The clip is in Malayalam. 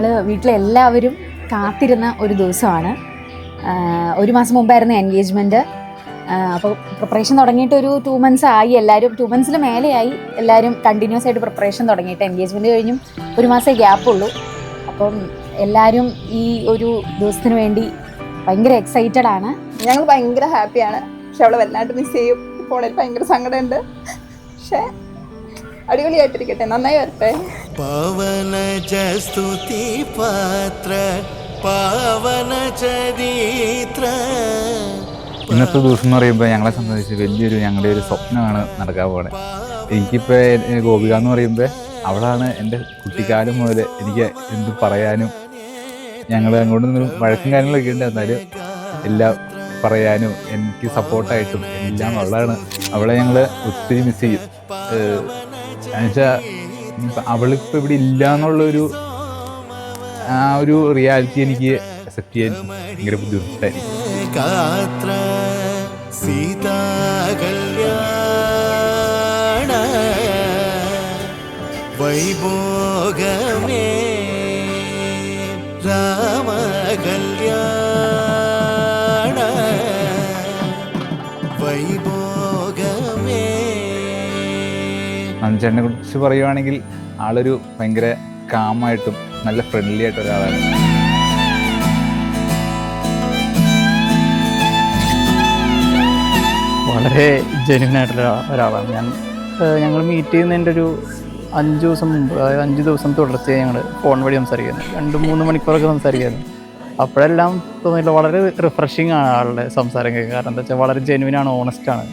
ഞങ്ങൾ വീട്ടിലെല്ലാവരും കാത്തിരുന്ന ഒരു ദിവസമാണ്. 1 മാസം മുമ്പായിരുന്നു എൻഗേജ്മെൻറ്റ്. അപ്പോൾ പ്രിപ്പറേഷൻ തുടങ്ങിയിട്ട് ഒരു 2 months ആയി. എല്ലാവരും 2 months മേലെയായി എല്ലാവരും കണ്ടിന്യൂസ് ആയിട്ട് പ്രിപ്പറേഷൻ തുടങ്ങിയിട്ട്. എൻഗേജ്മെൻറ്റ് കഴിഞ്ഞും 1 മാസമേ ഗ്യാപ്പുള്ളൂ. അപ്പം എല്ലാവരും ഈ ഒരു ദിവസത്തിന് വേണ്ടി ഭയങ്കര എക്സൈറ്റഡ് ആണ്. ഞങ്ങൾ ഭയങ്കര ഹാപ്പിയാണ്. പക്ഷെ അവളെ വല്ലാണ്ട് മിസ് ചെയ്യും. ഫോണിൽ ഭയങ്കര സങ്കടമുണ്ട്. പക്ഷേ അടിപൊളിയായിട്ടിരിക്കട്ടെ, നന്നായി വരട്ടെ. പവന സ്തുതി പാത്ര പാവന ചരിത്ര. ഇന്നത്തെ ദിവസം എന്ന് പറയുമ്പോൾ ഞങ്ങളെ സംബന്ധിച്ച് ഞങ്ങളുടെ ഒരു സ്വപ്നമാണ് നടക്കാൻ പോകുന്നത്. എനിക്കിപ്പോൾ ഗോപിക എന്ന് പറയുമ്പോൾ അവളാണ് എൻ്റെ കുട്ടിക്കാലം മുതൽ എനിക്ക് എന്ത് പറയാനും, ഞങ്ങൾ അങ്ങോട്ട് വഴക്കും കാര്യങ്ങളൊക്കെ ഉണ്ട്, എന്നാലും എല്ലാം പറയാനും എനിക്ക് സപ്പോർട്ടായിട്ടും എല്ലാം അവളാണ്. അവളെ ഞങ്ങൾ ഒത്തിരി മിസ് ചെയ്യും. എന്നുവെച്ചാൽ അവളിപ്പോൾ ഇവിടെ ഇല്ല എന്നുള്ളൊരു ആ ഒരു റിയാലിറ്റി എനിക്ക് അക്സെപ്റ്റ് ചെയ്യാൻ ഭയങ്കര ബുദ്ധിമുട്ടായിരിക്കും. സീതാ കല്യാണ വൈഭോഗമേ രാമ കല്യാണ വൈഭോഗമേ. നന്ദചേട്ടനെ കുറിച്ച് പറയുവാണെങ്കിൽ ആളൊരു ഭയങ്കര കാമായിട്ടും നല്ല ഫ്രണ്ട്ലി ആയിട്ട് ഒരാളാണ്. വളരെ ജെന്യുവനായിട്ടുള്ള ഒരാളാണ്. ഞങ്ങൾ മീറ്റ് ചെയ്യുന്നതിൻ്റെ ഒരു 5 ദിവസം മുമ്പ്, അതായത് 5 ദിവസം തുടർച്ചയായി ഞങ്ങൾ ഫോൺ വഴി സംസാരിക്കുന്നു. 2-3 മണിക്കൂറൊക്കെ സംസാരിക്കുന്നു. അപ്പോഴെല്ലാം തോന്നിയില്ല, വളരെ റിഫ്രഷിങ് ആണ് ആളുടെ സംസാരം കേൾക്കുക. കാരണം എന്താ വെച്ചാൽ വളരെ ജെന്യുവനാണ്, ഓണസ്റ്റാണ്.